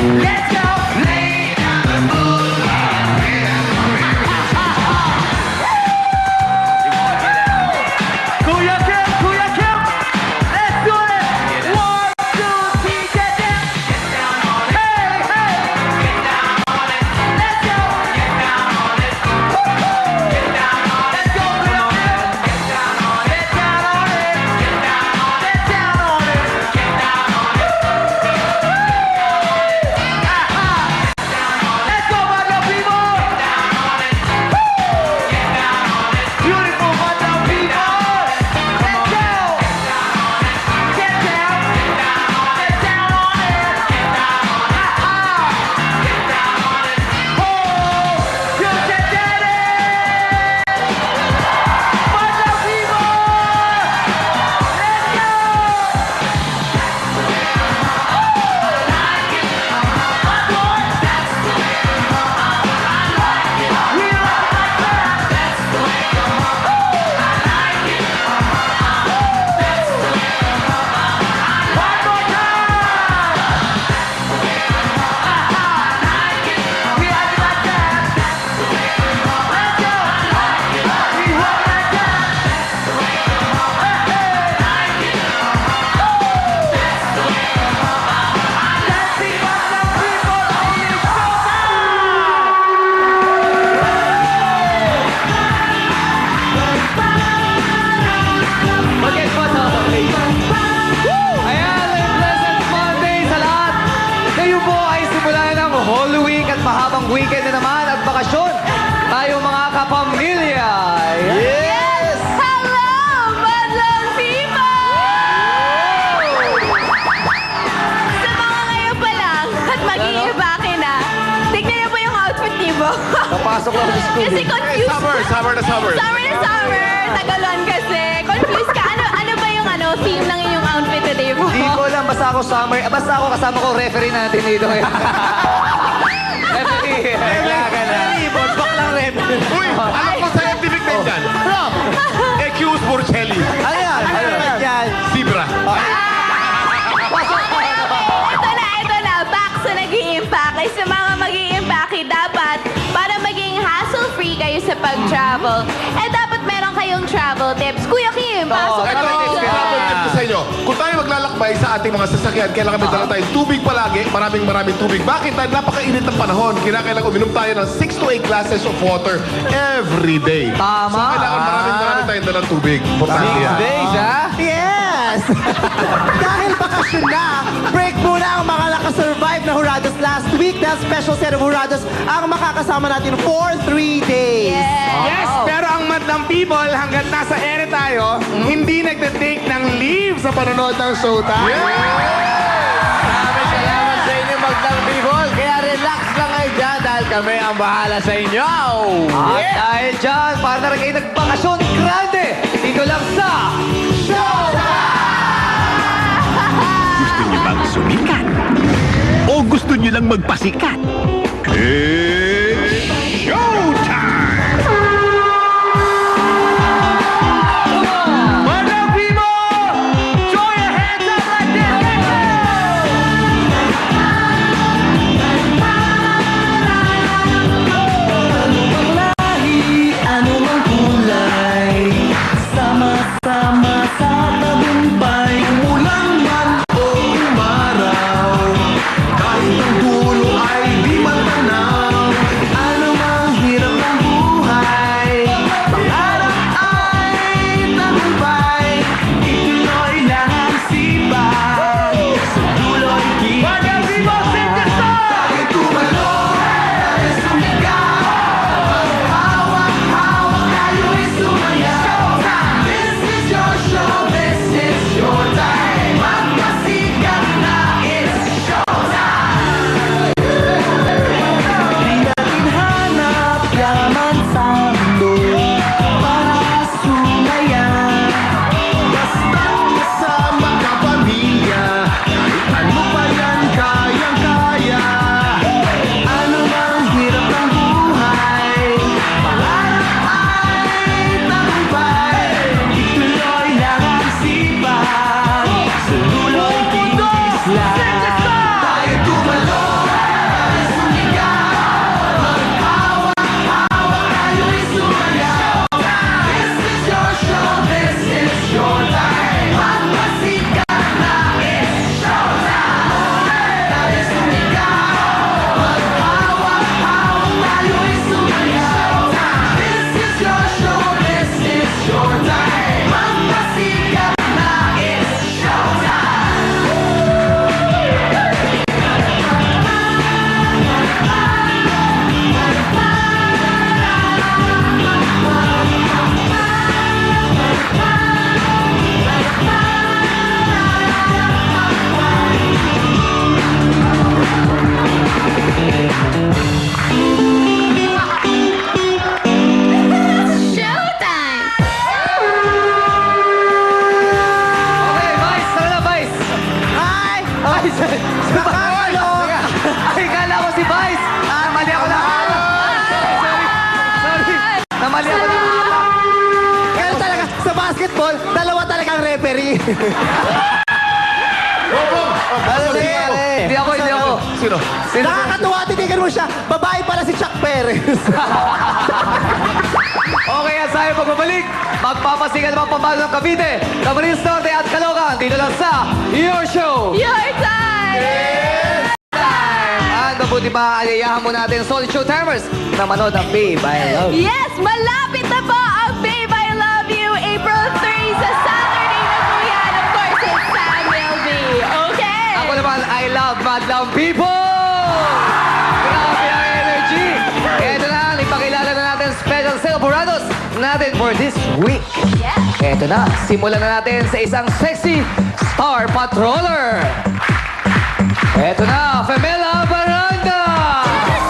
Let's go! Lay down the Kuya Kim! Kuya Kim! Let's do it! 1, 2, 3, get down! Get down on it! Hey, hey! Get down on it! Let's go! Get down on it! Get down on it! Let's go, Kuya Kim! Get down on it! Get down on it! Get down on it! Get down on it! Get down on it! Let's go, Madla people! Get down on it! Get down on it! Beautiful Madla people! Let's go! Get down! Get down on it! Get down on it! Get down on it! Oh, you can get it! Madla people! Let's go! Ayan, pleasant Monday sa lahat. Kayo po ay simulan ng Holy Week at mahabang weekend na naman at bakasyon. Tayo mga kapamilya. Yes! Hello, Madlang people! Sa mga ngayon pa lang at mag-iibake na, tignan niyo po yung outfit niyo po. Papasok lang sa school. Kasi confused. Summer na summer. Summer na summer. Tagalon kasi. Confused ka. Ano ba yung theme ng inyong outfit today po? Hindi ko alam, basta ako summer. Basta ako kasama ko referee natin dito ngayon. Referee. Referee. Bak lang referee. Uy, alam ko scientific name dyan. Equus Burchelli. Ano yan? Ano yan? Zebra. Ito na. Back sa nag-i-impact. Ay sa mga mag-i-impact, dapat para maging hassle-free kayo sa pag-travel, dapat meron kayong travel tips. Kuya Kim, pasok Ito, ka. travel tip ko sa inyo. Kung tayo maglalakbay sa ating mga sasakyan, kailangan may dala tayong tubig palagi, maraming tubig. Bakit? Dahil napakainit ng panahon. Kailangan uminom tayo ng 6 to 8 glasses of water every day. Tama. So, kailangan marami tayong dalang tubig. Importante yan. Days, ha? Yes! Dahil bakasyon na, break muna ang mga nakasurvive na Hurados last week. Dahil special set of Hurados ang makakasama natin for 3 days. Yes, pero ang madlang people, hanggat nasa ere tayo, hindi nagte-take ng leave sa panonood ng showtime. Maraming salamat sa inyo, Magdang People. Kaya relax lang kayo dyan dahil kami ang bahala sa inyo. At dahil dyan, para na rin kayo nagbakasyon grande, dito lang sa Gusto niyo bang sumikat? O gusto niyo lang magpasikat? It's showtime! Magdang People! Throw your hands up like this! Let's Paglahi, ano ang kulay? Sama-sama sa tagumpay. Umulan man o umaraw, kahit ang dulo ay di matanaw. Hindi ako. Sino? Nakakatuwa, titigan mo siya. Babae pala si Chuck Perez. Okay, at sa'yo pagbabalik, magpapasigan naman pamalo ng Cavite, Camarines Norte at Caloocan. Dito lang sa Your Show! Your time! At mabuti pa, ayayahan mo natin solid show timers na manood ang Babe, I Love You. Yes, malapit na po ang Babe, I Love You, April 3 sa Saturday na po yan. Of course, it's Samuel V. Okay? Ako naman, I love Madlang People! Grabe ang energy! Ito na, ipakilala na natin special celebrados natin for this week. Yes. Ito na, simulan na natin sa isang sexy Star Patroller. Ito na, Femela Baranda! Yes!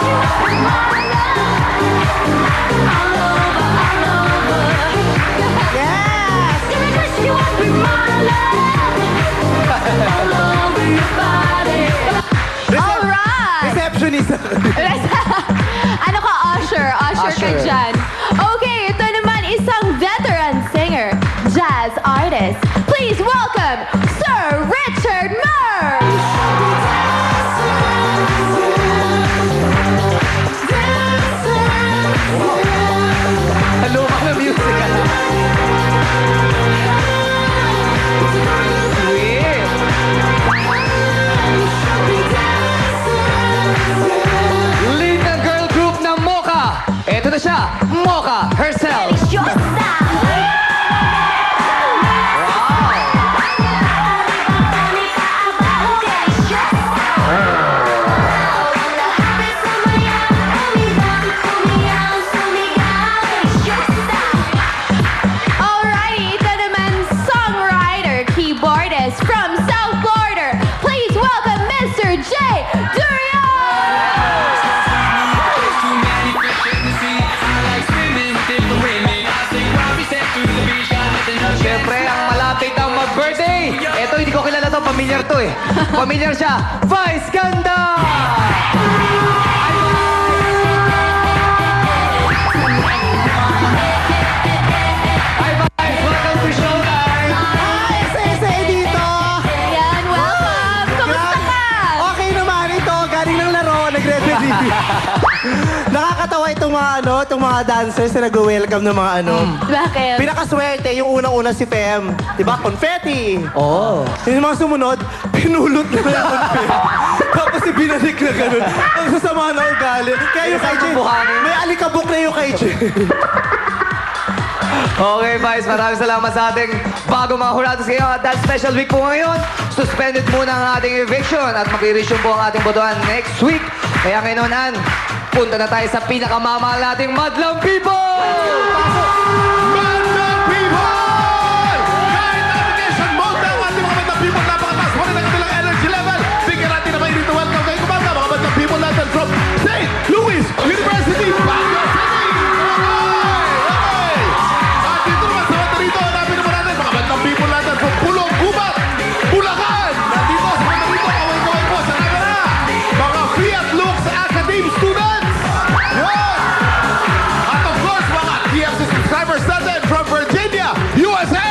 Alright! Receptionist. Ano ka, Usher? Usher ka Usher. dyan. Okay, ito naman isang veteran singer, jazz artist. Please welcome Sir Richard Murs! Luma na music. Sweet. Lead ng girl group ng Mocha. Ito na siya, Mocha herself. Alrighty, ito naman songwriter, keyboardist from South Florida. Please welcome Mr. J. Durian! Siyempre, ang malapit ang mag-birthday. Ito, hindi ko kilala to. Pamilyar to eh. Pamilyar siya. Vice Ganda! Hi, Vice! Welcome to Showtime! Hi, Sese dito. Ayan, welcome! Kamusta ka? Okay naman ito. Galing ng laro. Nagre-ready. Nakakatawa itong mga dancers na nag-welcome ng mga Bakit? Pinakaswerte, yung unang-una si Fem. Diba? Confetti. Oh. Yung mga sumunod, pinulot na yung confetti. Tapos ibinalik na ganun. Ang sasama na ugali. Kaya yung kay Jay, may alikabok na yung kay Jay. Okay, Vice, maraming salamat sa ating bago mga hurados ngayon. At that special week po ngayon, suspended muna ang ating eviction at mag-i-resume po ang ating botohan next week. Kaya ngayon, punta na tayo sa pinakamamahal nating Madlang People! Madlang People! Kahit navigation mode na ang ating mga Madlang People, napakataas pa rin ang kanilang energy level. Bigyan natin na may rito welcome kay kumanda, mga Madlang People natin from St. Louis University, Baguio City! Okay! At dito naman sa banda rito, hanapin naman natin mga Madlang People natin from Pulong, Gubat, Bulacan! Nandito sa banda rito, kaway-kaway po sa camera, mga Fiat Lux Academy students! Yan! At of course, mga TFC subscribers natin from Virginia, USA!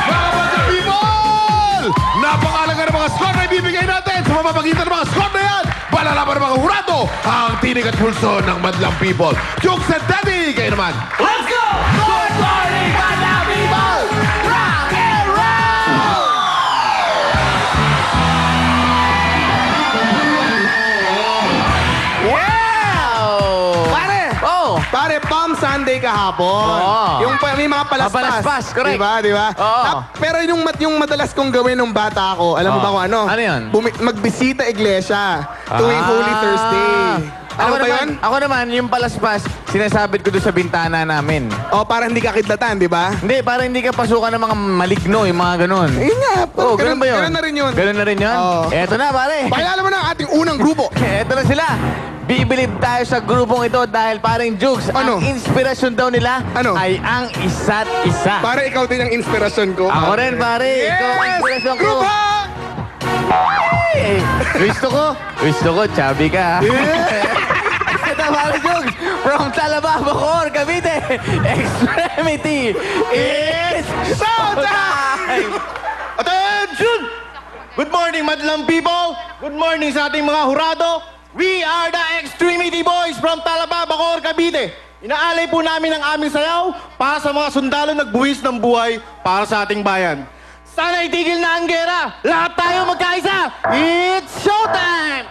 Mga Madlang People! Napakalaga ng mga score na ibibigay natin sa mamamagitan ng mga score na yan. Palalaman ng mga hurado ang tinig at pulso ng Madlang People. Jokes and Daddy, kayo naman. Let's go! Good morning, Madlang People! Rock and roll! Pare! Oh! Pare, Palm Sunday kahapon. Yung may mga palaspas. Palaspas, correct. Diba? Oo. Pero yung madalas kong gawin nung bata ako, alam mo ba kung ano? Ano yun? Magbisita iglesia tuwing Holy Thursday. Ano ba yun? Ako naman, yung palaspas, sinasabit ko doon sa bintana namin. O, para hindi ka kidlatan, di ba? Hindi, para hindi ka pasukan ng mga maligno, yung mga ganun. Yun nga. Oh, ganun ba yun? Ganun na rin yun. Ganun na rin yun? Oo. Eto na, pare. Pakilala mo na ang ating unang grupo. Eto na sila. Bibilib tayo sa grupong ito dahil paring Jukes, Ano? ang inspirasyon daw nila Ano? ay ang isa't isa. Para ikaw din ang inspirasyon ko. Ako rin, pare. Ikaw ang inspirasyon ko. Grupo! Eh, gusto ko, chubby ka. Ito, pare Jukes, from Talaba, Bacoor, Cavite, Extremity, it's showtime! showtime! Attention! Good morning, madlang people! Good morning sa ating mga hurado! We are the Extremity Boys from Talaba, Bacoor, Cavite. Inaalay po namin ang aming sayaw para sa mga sundalo nagbuwis ng buhay para sa ating bayan. Sana itigil na ang gera! Lahat tayo magkaisa! It's showtime!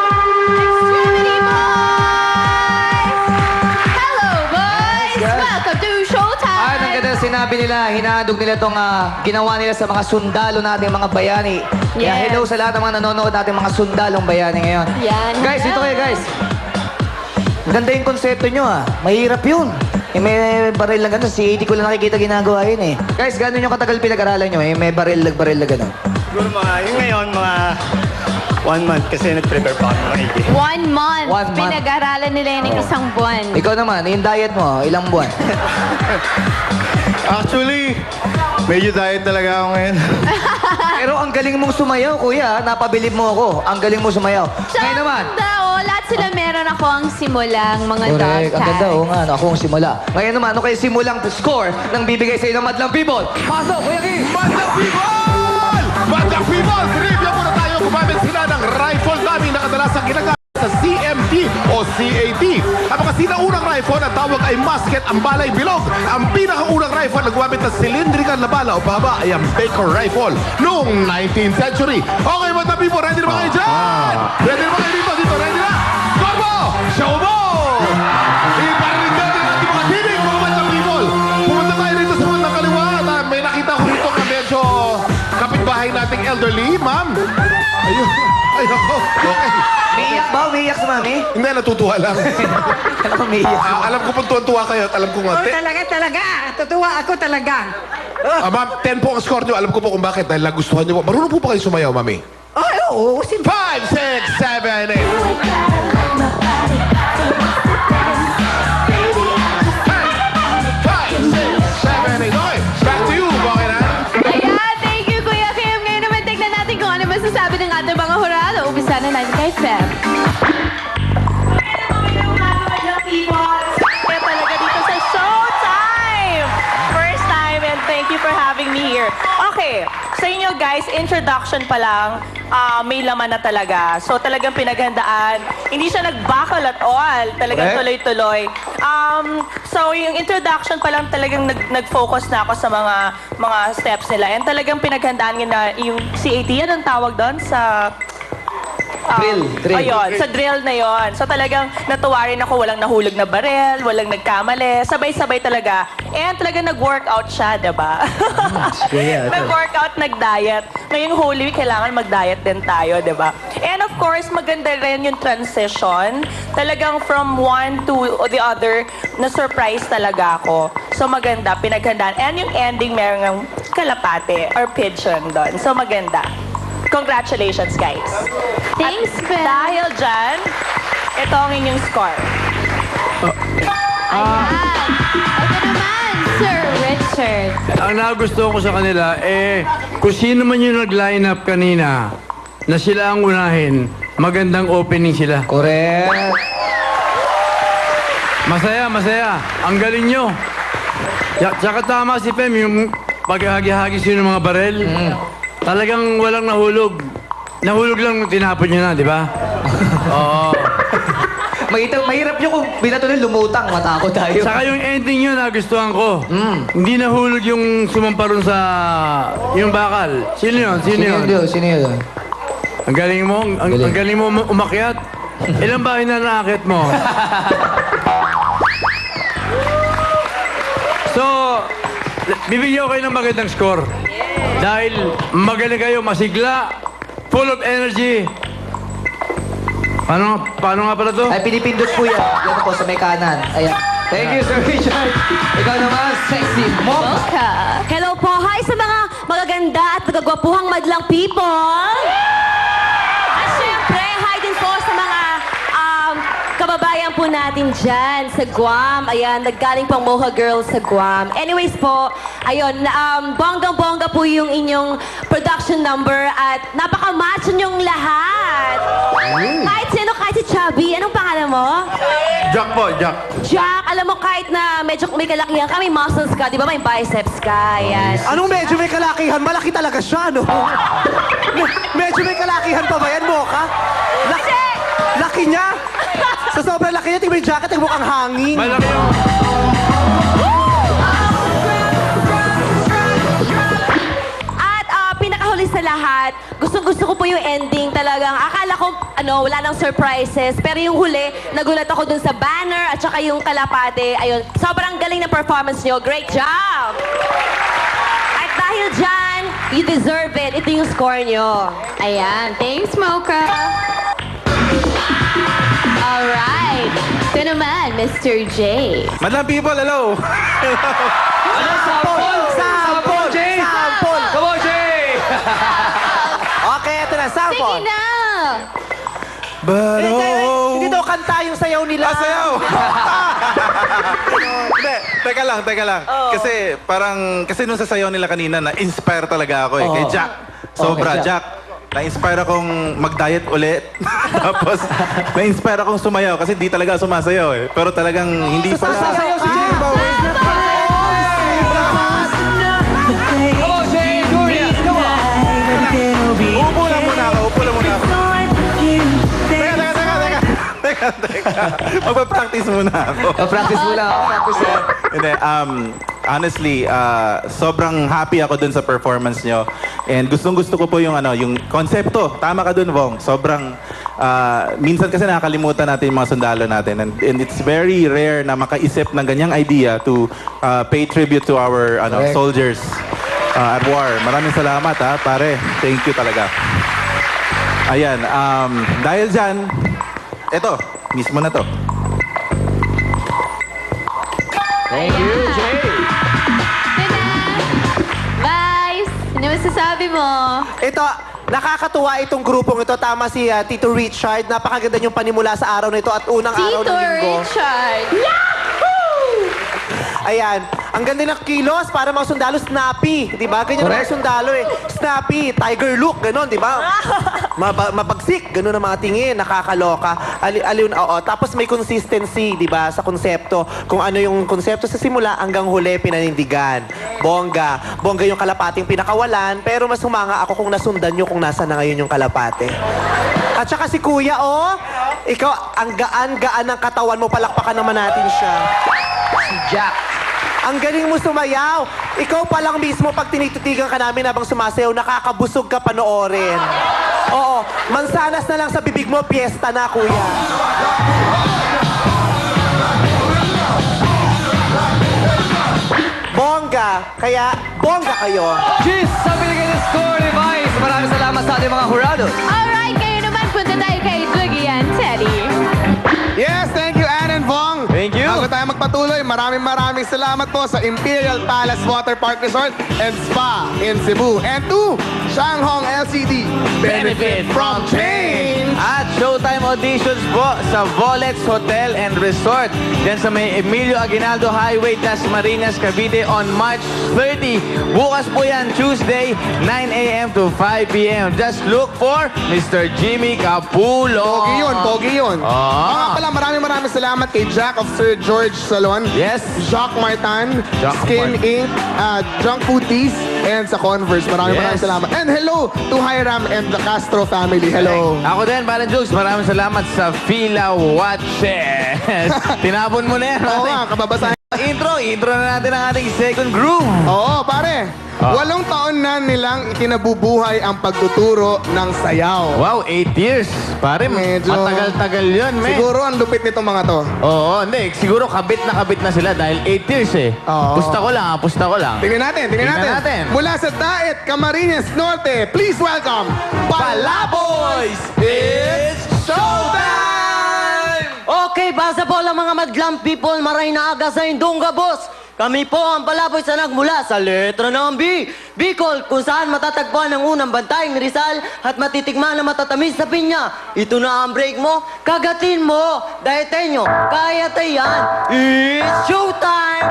Extremity Boys! Hello, boys! Welcome to Showtime! Ay, ang ganda sinabi nila, hinahandog nila itong ginawa nila sa mga sundalo nating mga bayani. Kaya Yes. hello sa lahat ng mga nanonood nating mga sundalong bayani ngayon. Yan, Guys, hello. dito kayo guys. Ganda yung konsepto nyo Mahirap yun. May baril na gano'n. Si AD ko lang nakikita ginagawa yun Guys, gano'n yung katagal pinag-aralan nyo May baril na gano'n. Siguro yung ngayon, mga 1 month kasi nag-prepare pa ako maigi. 1 month. 1 month. Pinag-aralan nila yan ng isang buwan. Ikaw naman, yung diet mo, ilang buwan? Actually, medyo diet talaga ako ngayon. Pero ang galing mong sumayaw, kuya. Napabilib mo ako. Ang galing mo sumayaw. Ngayon naman. Lahat sila meron ako ang simulang mga dog Correct. Ang ganda, tags. nga. Ako ang simula. Ngayon naman, ano kayo simulang score ng bibigay sa inyo ng Madlang People? Pasok, Kuya Kim! Madlang People! Madlang People! Trivia muna tayo. Gumamit sila ng rifle namin na kadalasang ginagamit sa CMT o CAT. Ang mga sinaunang rifle na tawag ay musket, ang bala ay bilog. Ang pinakaunang rifle na gumamit ng cylindrical na bala o baba ay ang Baker rifle noong 19th century. Okay, Madlang People, ready na ba kayo dyan? Ready na ba kayo dito? Ready na? Turbo! Show mo! Iparinig natin ang ating mga tinig, mga Madlang People. Pumunta tayo rito sa bandang kaliwa at may nakita ko rito na medyo kapitbahay nating elderly, ma'am. Ayun. Ay, ako. Okay. Umiiyak ba? Umiiyak si Mami? Hindi, natutuwa lang. Alam ko, umiiyak. Alam ko pong tuwan-tuwa kayo at alam ko nga. Talaga. Tutuwa ako talaga. Ma'am, 10 po ang score nyo. Alam ko po kung bakit. Dahil nagustuhan nyo po. Marunong po ba kayo sumayaw, mami? Oo, 5, 6, 7, 8. 5, 6, 7, 8. Okay, back to you. Okay na? Ayan, thank you, Kuya Kim. Ngayon naman, tignan natin kung ano masasabi ng ating mga hurado. Umpisa na natin kay Fem. Kaya talaga dito sa Showtime! First time and thank you for having me here. Okay, sa inyo guys, introduction pa lang, may laman na talaga. So talagang pinaghandaan. Hindi siya nagbakal at all. Talagang Correct. tuloy-tuloy. So yung introduction pa lang talagang nag-focus na ako sa mga steps nila. And talagang pinaghandaan nila yung CAT. Yan ang tawag doon sa Drill. Ayun, sa drill na yon. So talagang natuwa rin ako, walang nahulog na barel, walang nagkamali. Sabay-sabay talaga. And talagang nag-workout siya, diba? Nag-workout, nag-diet. Ngayong Holy Week, kailangan mag-diet din tayo, diba? And of course, maganda rin yung transition. Talagang from one to the other, na-surprise talaga ako. So maganda, pinaghandaan. And yung ending, merong kalapate or pigeon doon. So maganda. Congratulations, guys. Thanks, At Beth. dahil dyan, ito ang inyong score. Ayan. Ito naman, Sir Richard. Ang nagustuhan ko sa kanila, kung sino man yung nag-line up kanina, na sila ang unahin, magandang opening sila. Correct. Masaya, masaya. Ang galing nyo. Tsaka tama si Pem, yung paghahagi-hagi sino ng mga barel. Talagang walang nahulog. Nahulog lang nung tinapon nyo na, di ba? Oo. Mahirap nyo kung binatuloy lumutang. Matakot tayo. Saka yung ending nyo nagustuhan ko. Hindi nahulog yung sumamparon sa yung bakal. Sino yun? Sino yun? Sino yun? Ang galing mo, ang galing mo umakyat. Ilang bahay na nakakit mo? So, bibigyan ko kayo ng magandang score. Dahil magaling kayo, masigla, full of energy. Paano nga pala to? Ay, pinipindot po yan. Yan po sa may kanan. Ayan. Thank you, Sir Richard. Ikaw naman, sexy mom. Mocha. Hello po. Hi sa mga magaganda at nagagwapuhang madlang people. At syempre, hi din po sa mga kababayan po natin dyan sa Guam. Ayan, naggaling pang Mocha Girls sa Guam. Anyways po, ayun, bonggang-bongga po yung inyong production number at napaka-macho nyong lahat. Kahit sino, kahit si Chubby. Anong pangalan mo? Jack po, Jack. Jack, alam mo kahit na medyo may kalakihan ka, may muscles ka, di ba? May biceps ka, yan. Anong medyo may kalakihan? Malaki talaga siya, no? Medyo may kalakihan pa ba yan, Mocha? Laki niya? Sa sobrang laki niya, tingnan mo yung jacket, ang mukhang hangin. Malaki yung... At pinakahuli sa lahat, gustong-gusto ko po yung ending talagang. Akala ko, wala nang surprises. Pero yung huli, nagulat ako dun sa banner at saka yung kalapate. Ayun, sobrang galing ng performance nyo. Great job! At dahil dyan, you deserve it. Ito yung score nyo. Ayan. Thanks, Mocha. Alright. Ito naman, Mr. J. Madlang people, hello! Sample! Sample! Jay! Sample! Come on, Jay! Okay, ito na, sample. Sige na! Hindi daw kanta yung sayaw nila. Sayaw! Hindi, teka lang. Kasi nung sasayaw nila kanina, na-inspire talaga ako Kay Jack. Sobra, Okay, Jack. Jack. Na-inspire akong mag-diet ulit. Tapos, na-inspire akong sumayaw kasi di talaga sumasayaw Pero talagang hindi pala. Sasayaw si Jay! Come on, Jay! Gloria! Come on! Upo lang muna ako. Teka. Magpa-practice muna ako. Practice mo lang. Practice mo. Hindi, honestly, sobrang happy ako dun sa performance nyo. And gustong-gusto ko po yung konsepto. Tama ka dun, Vong. Sobrang, minsan kasi nakakalimutan natin yung mga sundalo natin. And it's very rare na makaisip ng ganyang idea to pay tribute to our soldiers at war. Maraming salamat, pare. Thank you talaga. Ayan, dahil dyan, eto, mismo na to. Thank you, Jay! Ito na. Vice, ano masasabi mo? Ito, nakakatuwa itong grupong ito. Tama si Tito Richard. Napakaganda yung panimula sa araw na ito at unang araw Tito ng linggo. Richard. Ayan. Ang ganda ng kilos para mga sundalo, snappy. Di ba? Ganyan ang mga sundalo Snappy, tiger look, gano'n, di ba? Mapagsik, gano'n ang mga tingin, nakakaloka. Oo. Tapos may consistency, di ba, sa konsepto. Kung ano yung konsepto sa simula hanggang huli, pinanindigan. Bongga. Bongga yung kalapating pinakawalan, pero mas humanga ako kung nasundan nyo kung nasa na ngayon yung kalapate. At saka si Kuya, ikaw, ang gaan-gaan ng katawan mo, palakpakan naman natin siya. Si Jack. Ang galing mo sumayaw. Ikaw pa lang mismo pag tinititigan ka namin habang sumasayaw, nakakabusog ka panoorin. Oo, mansanas na lang sa bibig mo, piyesta na, kuya. Bongga, kaya bongga kayo. Cheers sa binigay ng score ni Vice. Maraming salamat sa ating mga hurados. Alright, kayo naman punta tayo kay Dougie and Teddy. Yes, thank you, Ann and Vong. Thank you. Bago tayo magpatuloy, maraming salamat po sa Imperial Palace Water Park Resort and Spa in Cebu. And to Shanghong LCD. Benefit from change. At showtime auditions po sa Volets Hotel and Resort. Diyan sa may Emilio Aguinaldo Highway, Dasmariñas, Cavite on March 30. Bukas po yan, Tuesday, 9 a.m. to 5 p.m. Just look for Mr. Jimmy Capulo. Pogi yun. Mga pala, maraming salamat kay Jack of Sir George Salon. Yes. Jacques Martin, Jacques Skin Martin. Inc., Junk Food Teas, and sa Converse. Maraming Yes. salamat. And hello to Hiram and the Castro family. Hello. Ako din, Balan Jokes, maraming salamat sa Fila Watches. Tinapon mo na yan. Oo nga, kababasahin. Intro na natin ang ating second group. Oo, pare. 8 taon na nilang ikinabubuhay ang pagtuturo ng sayaw. Wow, 8 years. Pare, Medyo- matagal-tagal yun, men. Siguro ang lupit nitong mga to. Oo, hindi. Siguro kabit na sila dahil 8 years eh. Oo. Pusta ko lang. Tingnan natin. Tingnan natin. Mula sa Daet, Camarines Norte, please welcome Palaboys! It's showtime! Okay, basa po lang mga madlang people, maray na aga sa Indonga, boss. Kami po ang palaboy sa nagmula sa letra ng B. Bicol, kung saan matatagpuan ang unang bantay ng Rizal at matitikman na matatamis na pinya. Ito na ang break mo, kagatin mo. Daetenyo, kaya tayan. It's showtime!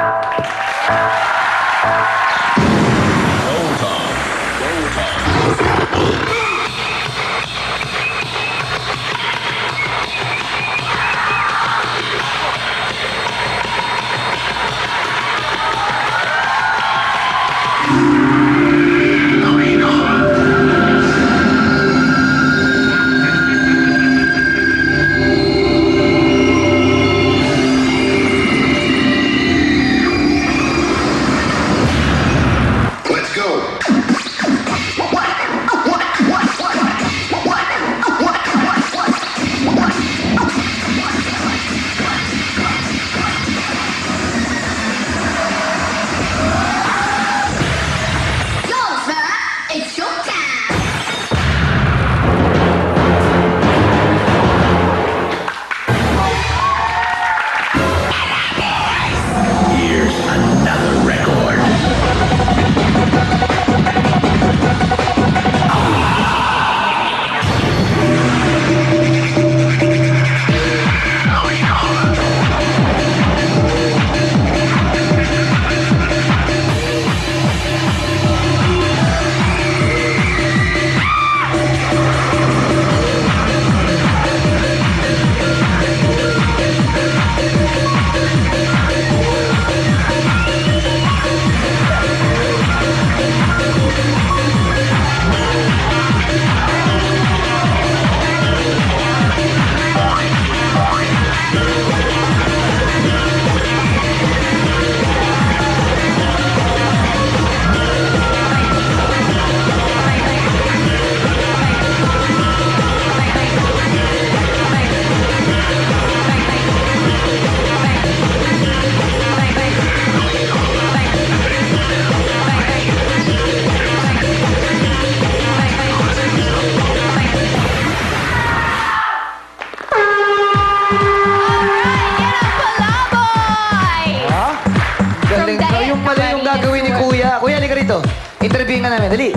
Galing. Yung pala yung gagawin ni Kuya. Kuya, halika rito. Interviewin ka namin. Dali.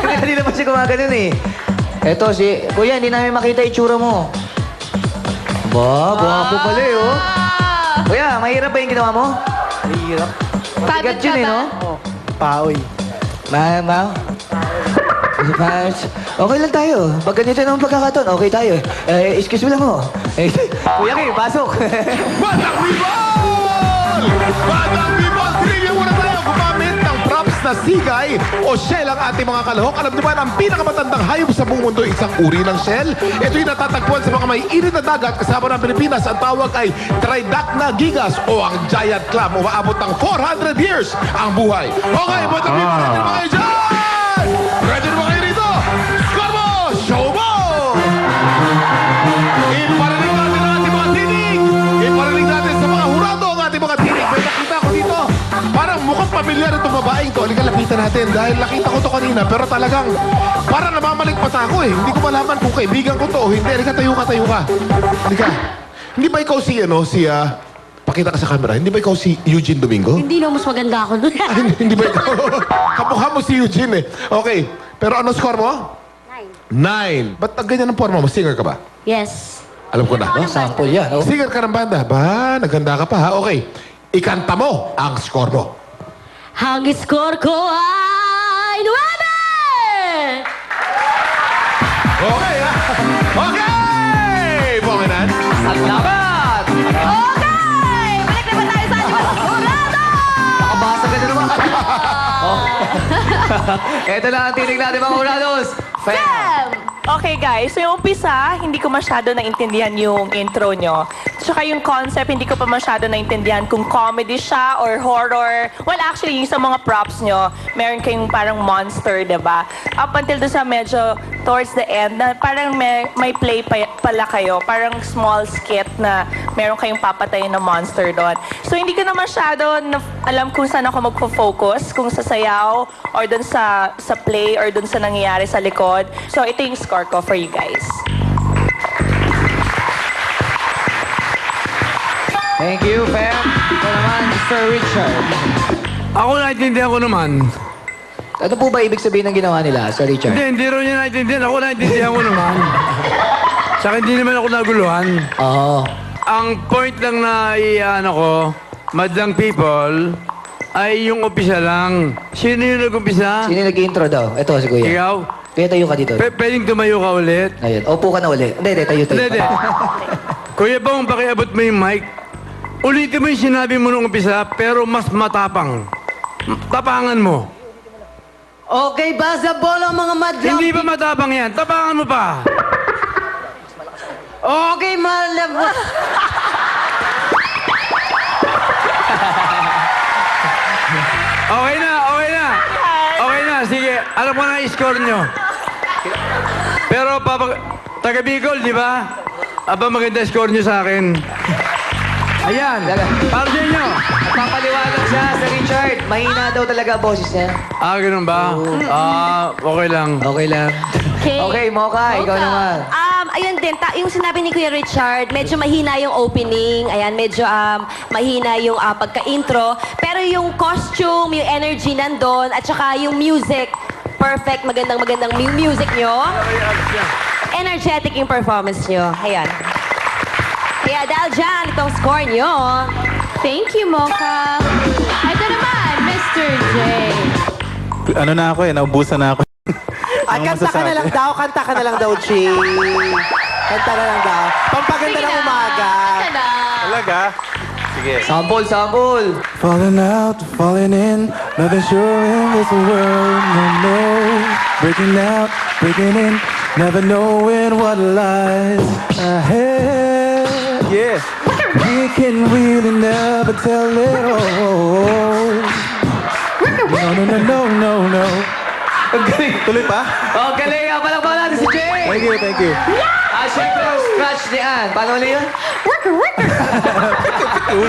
Dali naman siya gumagano eh. Eto si... Kuya, hindi namin makita itsura mo. Ba, guwapo pala eh, oh. Kuya, mahirap ba yung ginawa mo? Hirap. Pagod ka yun eh, ba? no? Paoy. Ma'am? Okay lang tayo. Pag ganito naman pagkakataon, okay tayo. Excuse me lang ho. Kuya Kim, pasok. Batang People! Batang People! Trivia muna tayo. Gumamit ng props na sigay o shell ang ating mga kalahok. Alam niyo ba na ang pinakamatandang hayop sa buong mundo ay isang uri ng shell? Ito yung natatagpuan sa mga may init na dagat kasama ng Pilipinas. Ang tawag ay Tridacna gigas o ang giant clam. Umaabot ng 400 years ang buhay. Okay, Batang People, ready na ba kayo dyan? Ready na ba kayo rito? artista natin dahil nakita ko to kanina pero talagang para namamalik pa ako eh. Hindi ko malaman kung kaibigan ko to o hindi. Halika, tayo ka. Halika. Hindi ba ikaw pakita ka sa camera, hindi ba ikaw si Eugene Domingo? Hindi no, mas maganda ako doon. Hindi ba ikaw? Kamukha mo si Eugene eh. Okay. Pero ano score mo? 9. Ba't ganyan ang forma mo? Singer ka ba? Yes. Alam ko na. Sample yan. Oh. Singer ka ng banda. Ba, naganda ka pa ha? Okay. Ikanta mo ang score mo. Ang score ko ay 9! Okay ha? Okay! Bonginan. Salamat! Okay! Balik naman tayo sa ating mga hurado! Nakabasa ka na naman. Ito na ang tinig natin mga Hurados. Sam! Okay guys, so yung umpisa, hindi ko masyado naintindihan yung intro nyo. Tsaka yung concept, hindi ko pa masyado naintindihan kung comedy siya or horror. Well, actually, yung sa mga props nyo, meron kayong parang monster, diba? Up until doon sa medyo towards the end, na parang may play pala kayo. Parang small skit na meron kayong papatayin na monster doon. So, hindi ko na masyado alam kung saan ako magpo-focus, kung sa sayaw, or doon sa play, or doon sa nangyayari sa likod. So, ito yung score ko for you guys. Thank you, Fem. Ito naman, Mr. Richard. Ako naintindihan ko naman. Ano po ba ibig sabihin ng ginawa nila, Sir Richard? Hindi raw niya naintindihan. Ako naintindihan ko naman. Tsaka hindi naman ako naguluhan. Oo. Ang point lang na iano ko, Madlang People, ay yung umpisa lang. Sino yung nag-umpisa? Sino nag-intro daw? Ito si Kuya. Ikaw? Kuya, tayo ka dito. Pwedeng tumayo ka ulit? Ayun. Opo ka na uli. Hindi, tayo. Hindi. Kuya Bong, pakiabot mo yung mic. Ulitin mo yung sinabi mo nung umpisa, pero mas matapang. Tapangan mo. Okay, basa bola mga madlang. Hindi ba matapang yan? Tapangan mo pa. Okay, malabo. Okay na. Okay na, sige. Alam ko na i-score nyo. Pero, taga Bicol, di ba? Aba, maganda score nyo sa akin. Ayan, para sa inyo. Papaliwanag siya, Sir Richard. Mahina daw talaga boses niya. Ganun ba? Okay lang. Okay lang. Okay, Mocha, ikaw naman. Ayun din, yung sinabi ni Kuya Richard, medyo mahina yung opening, ayan, medyo mahina yung pagka-intro, pero yung costume, yung energy nandun, at saka yung music, perfect, magandang music nyo. Energetic yung performance nyo. Ayan. Kaya dahil dyan, itong score nyo. Thank you, Mocha. Ito naman, Mr. J. Ano na ako naubusan na ako. Ay, kanta ka na lang daw, Chi. Kanta na lang daw. Pampaganda ng umaga. Talaga? Sige. Sample. Falling out, falling in, nothing sure in this world, no. Breaking out, breaking in, never knowing what lies ahead. Yeah. We can really never tell it all. No. Ang galing. Tuloy pa? Oh, galing. Palakpakan natin si Jay. Thank you. Siyempre, ang scratch ni Ann. Paano ulit yun?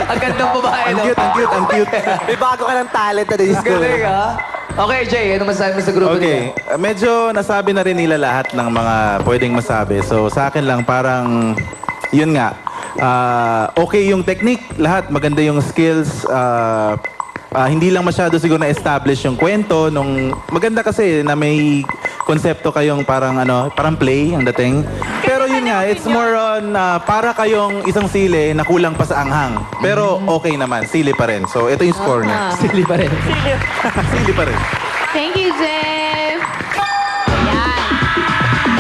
Ang gandang babae, no? Ang cute. May bago ka ng talent na Ang galing, ha? Okay, Jay. Ano masasabi mo sa grupo Okay, nila? medyo nasabi na rin nila lahat ng mga pwedeng masabi. So sa akin lang parang, yun nga, okay yung technique, lahat, maganda yung skills, hindi lang masyado siguro na-establish yung kwento nung maganda kasi na may konsepto kayong parang play ang dating. Pero yun nga, it's more on para kayong isang sili na kulang pa sa anghang. Pero okay naman, sili pa rin. So ito yung score niya. Sili pa rin. Sili pa rin. Thank you, Jeff. Ayan.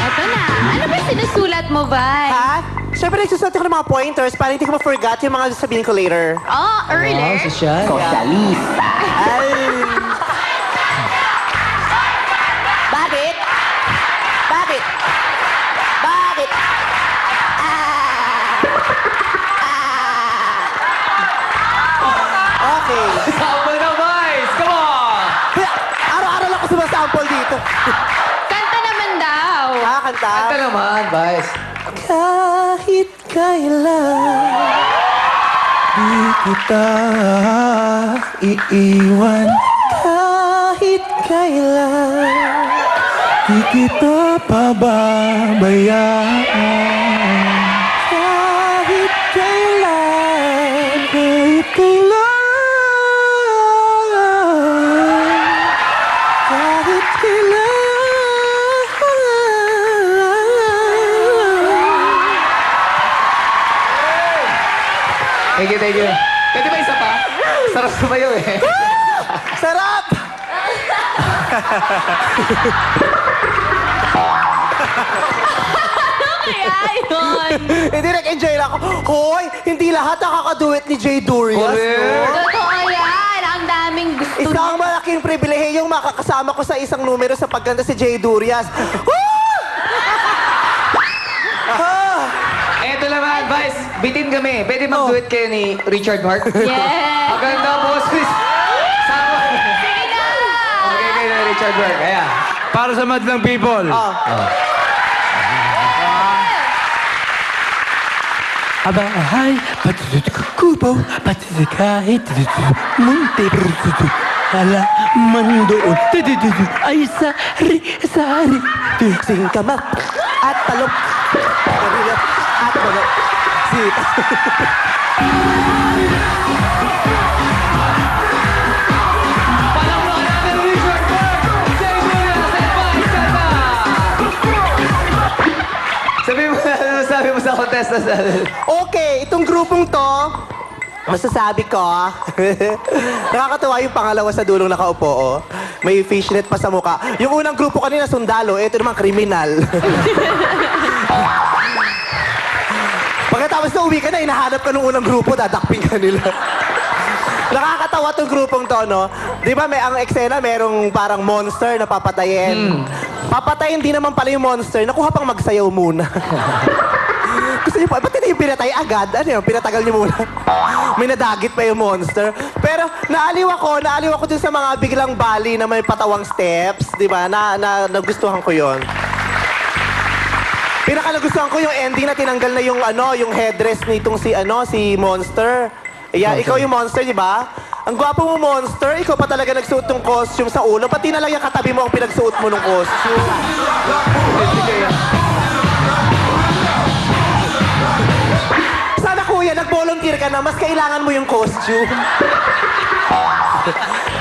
Ito na. Ano ba sinusulat mo, Val? Ha? Siyempre, nagsusulat ako ng mga pointers para hindi ko ma-forget yung mga sasabihin ko later. Oh, earlier. Social. Ay. Bakit? Okay. Sample na, boys! Come on! Araw-araw lang ako sumasample dito. Kanta naman daw. Kanta. Kanta naman, boys. Kahit kailan di kita iiwan. Kahit kailan di kita pababayaan. Kahit kailan, kahit kailan, kahit kailan. Thank you, thank you. Pwede ba isa pa? Sarap sumayo eh. Sarap! Kaya yun. Hindi, nag-enjoy lang ako. Hoy, hindi lahat nakakaduet ni Jay Durias, no? Totoo yan. Ang daming gusto Isang malaking pribilehiyong makakasama ko sa isang numero sa pagganda si Jay Durias. Eto naman, Vice. Bitin kami. Pwede mag-duet kayo ni Richard Mark? Yes. Ang ganda po. Sama. Sige na! Okay kayo ni Richard Mark. Kaya. Para sa madlang people. Aba, ay, patutut kubo, patutut kahit tutut, munti bertutut, ala mandoon, tutut, ay sari, Singkamat at talok. At balok. Sita. Sabi mo sa contestant natin. Okay, itong grupong to, masasabi ko, nakakatawa yung pangalawa sa dulong nakaupo, oh. May fishnet pa sa mukha. Yung unang grupo kanina, sundalo. Ito naman, kriminal. Pagkatapos na uwi ka na, hinahanap ka ng unang grupo, dadakpin ka nila. Nakakatawa tong grupong to, no? Di ba may ang eksena, merong parang monster na papatayin. Papatayin din naman pala yung monster, nakuha pang magsayaw muna. Gusto niyo pa, ba't hindi yung pinatay agad? Ano yun, pinatagal niyo muna. May nadagit pa yung monster. Pero naaliw ako dun sa mga biglang bali na may patawang steps, di ba? Nagustuhan ko yon. Pinaka-nagustuhan ko yung ending na tinanggal na yung yung headdress nitong si Monster. Yeah, ikaw yung Monster, di ba? Ang gwapo mo, Monster. Ikaw pa talaga nagsuot ng costume sa ulo. Pati na lang yung katabi mo ang pinagsuot mo ng costume. Sana kuya, nag-volunteer ka na. Mas kailangan mo yung costume.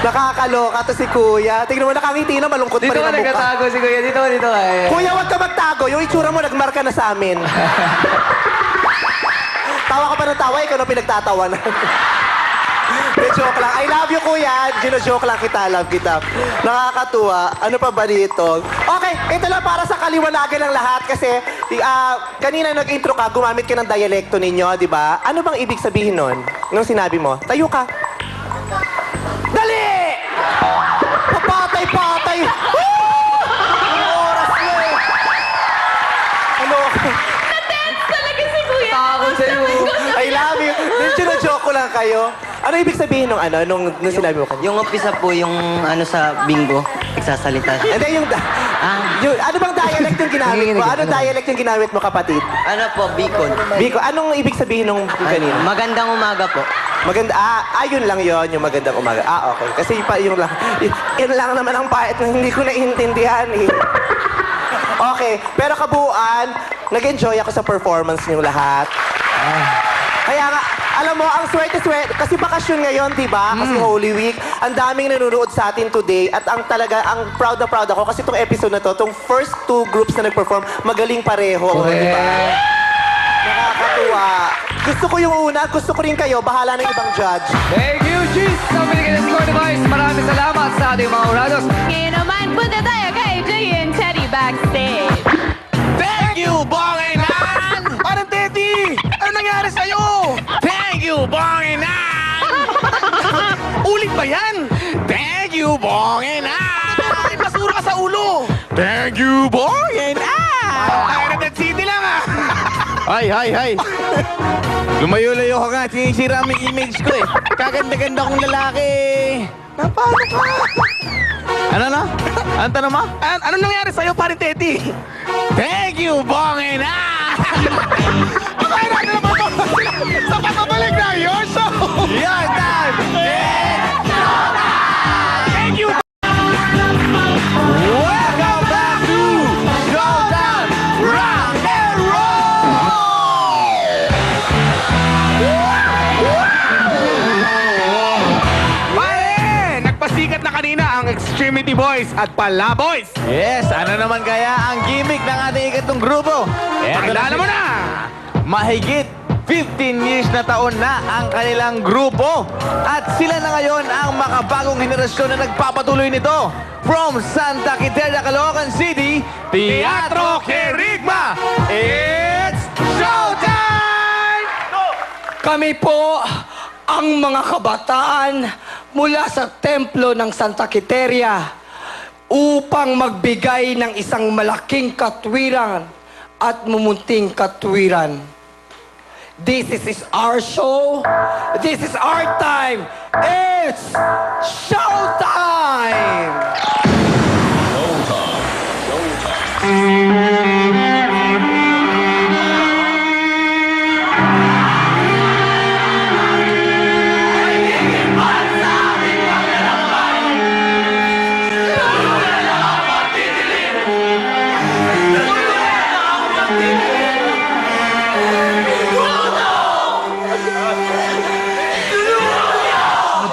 Nakakaloka to si kuya. Tingnan mo, nakangiti na, malungkot pa Dito rin ka ang mukha. nagkatago si Kuya. Dito ka. Kuya, wag ka magtago. Yung itsura mo, nagmarka na sa amin. Tawa ka pa ng tawa, ikaw na pinagtatawanan. De joke lang. I love you, kuya. Gino-joke lang kita, love kita. Nakakatuwa. Ano pa ba dito? Okay, ito lang para sa kaliwanagan ng lahat kasi kanina nag-intro ka, gumamit ka ng dialekto ninyo, di ba? Ano bang ibig sabihin nun? Nung sinabi mo, tayo ka. Dali! Papatay-patay! Ang oras mo eh. Ano? Na-tense talaga si Kuya. Takot sa'yo. I love you. Gino-joke ko lang kayo. Ano ibig sabihin nung sinabi mo kanina? Yung umpisa po, yung sa bingo, nagsasalita. Hindi, ano bang dialect yung ginamit mo? Anong dialect yung ginamit mo, kapatid? Ano po, Bicol. Biko, anong ibig sabihin nung kanina? Magandang umaga po. Maganda, yun lang yon yung magandang umaga. Okay. Kasi yun lang naman ang part na hindi ko naiintindihan eh. Okay, pero kabuuan, nag-enjoy ako sa performance niyo lahat. Kaya nga, alam mo, ang swerte-swerte, kasi bakasyon ngayon, di ba? Kasi Holy Week, ang daming nanonood sa atin today at ang proud na proud ako kasi itong episode na to, itong first two groups na nag-perform, magaling pareho. Di ba? Nakakatuwa. Gusto ko yung una, gusto ko rin kayo, bahala na yung ibang judge. Thank you, Cheese! Sa binigay ng score device, maraming salamat sa ating mga urados. Ngayon naman, punta tayo kay Jay and Teddy backstage. Thank you, Bong Enan! Parang Teddy! Ano nangyari sa'yo? Thank you, Bong Enan! Ulit ba yan? Thank you, Bong Enan! Ay, basura ka sa ulo! Thank you, Bong Enan! Ay, City lang ah! Hay! Lumayo-layo ka nga, sinisira ang image ko eh. Kaganda-ganda kong lalaki. Paano ka? Ano na? Ano tanong mo? Ano nangyari sa'yo, parin Teddy? Thank you, Bongin! Pakain natin ang mga sa pagpapalik na your show! Your time! Thank you! T-Boys at Palaboys. Yes, ano naman kaya ang gimmick ng ating ikatlong grupo? Pakilala mo na! Mahigit 15 years na taon na ang kanilang grupo. At sila na ngayon ang makabagong henerasyon na nagpapatuloy nito. From Santa Quiteria, Caloocan City, Teatro Quirigma. It's showtime! Kami po ang mga kabataan mula sa templo ng Santa Quiteria upang magbigay ng isang malaking katwiran at mumunting katwiran. This is our show. This is our time. It's showtime!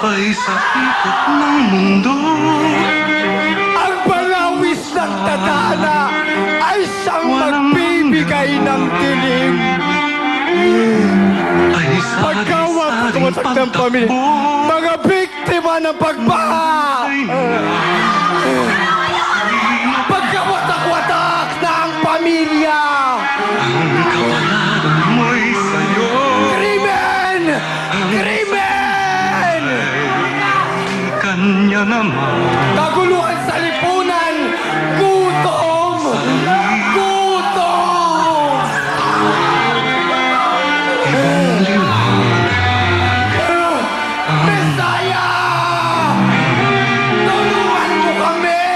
Sabay sa ikot ng mundo. Ang balawis ng tadhana ay siyang magbibigay ng dilim. Pagkawat ng pamilya, mga biktima ng pagbaha. Pagkawatak-watak na ang pamilya. Ang kapalaran mo'y sa'yo. Krimen! Krimen! Kanya naman. Kaguluhan sa lipunan! Gutom! Gutom! Mesaya! Tulungan mo kami!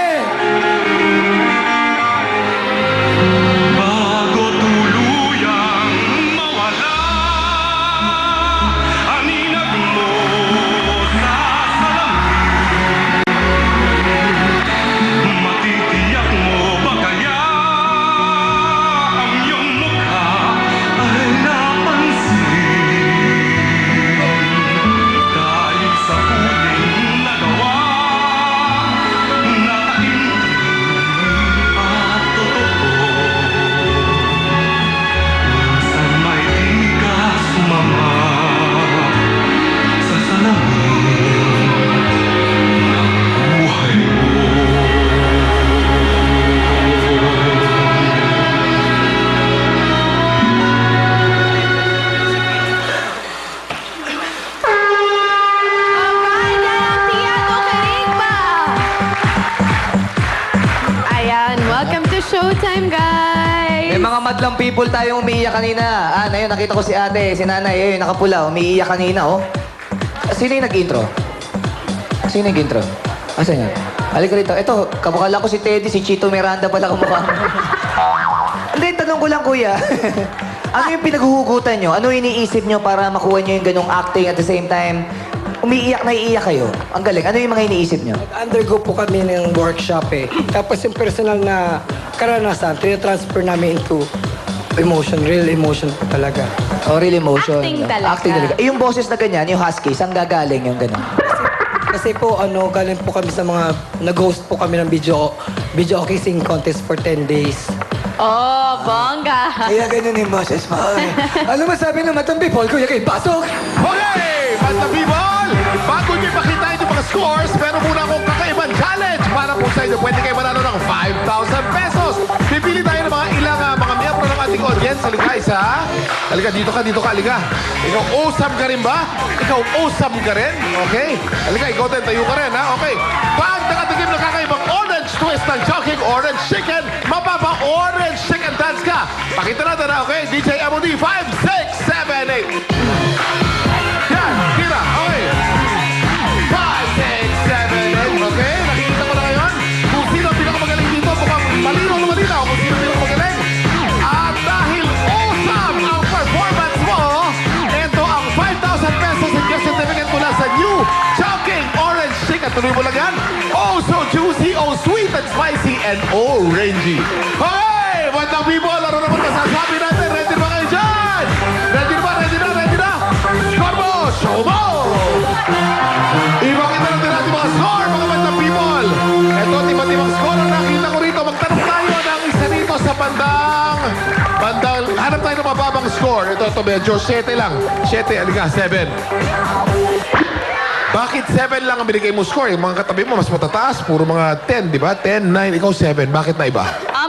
Bago tuluyang mawala ang inag mo sa salamin. Matitiyak mo ba kaya ang iyong mukha ay napansin? Dahil sa huling nagawa na taimtim at totoo. Minsan may di ka sumama sa salamin ng buhay mo. Teatro Quirigma! Ayan, welcome to Showtime, guys! May mga madlang people tayong umiiyak kanina. Ayun, nakita ko si ate, si nanay, ayun, nakapula, umiiyak kanina, oh. Sino yung nag-intro? Sino yung intro? Asan yan? Halika rito. Ito, kamukha lang ko si Teddy, si Chito Miranda pala kamukha. Hindi, tanong ko lang, kuya. Ano yung pinaghuhugutan nyo? Ano iniisip nyo para makuha nyo yung ganong acting at the same time? Umiiyak na iiyak kayo. Ang galing. Ano yung mga iniisip nyo? Undergo po kami ng workshop eh. Tapos yung personal na karanasan, transfer namin into emotion, real emotion po talaga. Oh, real emotion. Acting talaga. Acting talaga. Eh, yung boses na ganyan, yung husky, saan gagaling yung gano'n? Kasi po, galing po kami sa mga, nag-host po kami ng video kissing contest for 10 days. Oh, bongga! Kaya ganun yung boses mo. Ano masabi ng matang people? Kuya Kay, pasok! Okay, Banda People! Bago nyo ipakita yung mga scores, meron muna akong kakaibang challenge para po sa inyo. Pwede kayo manalo ng 5,000 pesos. Pipili tayo ng mga ilang mga miyembro ng ating audience. Halika, isa. Halika, dito ka, halika. Ikaw, awesome ka rin ba? Ikaw, awesome ka rin? Okay. Halika, ikaw din, tayo ka rin, ha? Okay. Pag nakatikim na kakaibang orange twist ng Chowking Orange Chicken, mapapa-orange chicken dance ka. Pakita natin, ha? Okay, DJ MOD, 5, 6, 7, 8. Yan, tira. Okay. 5, 6, 7, 8. Okay, nakikita ko na ngayon kung sino ang pinakamagaling dito. Mukhang malinaw na malinaw kung sino ang pinakamagaling. At dahil awesome ang performance mo, ito ang 5,000 pesos and gift certificate mula sa new Chowking Orange Chicken. Tuloy mo lang yan. Oh, so juicy, oh, sweet and spicy, and orangey. Okay, Bandang People, ano naman masasabi natin? Ready ba kayo dyan? Ready na ba? Ready na? Ready na? Corbo, show mo! Ibakita natin natin mga score, mga Bandang People. Ito score. Ito medyo 7 lang. 7, aliga, 7. Bakit 7 lang ang binigay mo score? Yung mga katabi mo, mas matataas. Puro mga 10, di ba? 10, 9, ikaw 7. Bakit na iba?